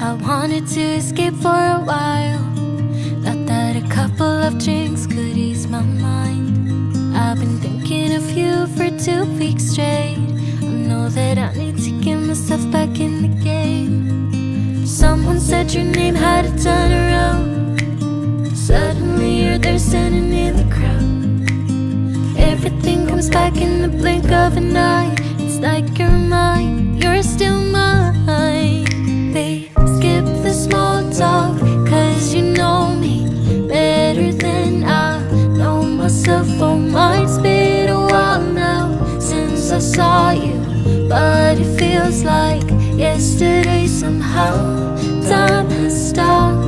I wanted to escape for a while. Thought that a couple of drinks could ease my mind. I've been thinking of you for 2 weeks straight. I know that I need to get myself back in the game. Someone said your name had a turn around. Suddenly you're there standing in the crowd. Everything comes back in the blink of an eye. It's like you're mine, you're still mine. They skip the small talk, cause you know me better than I know myself. Oh, might's been a while now since I saw you, but it feels like yesterday somehow. Time has stopped.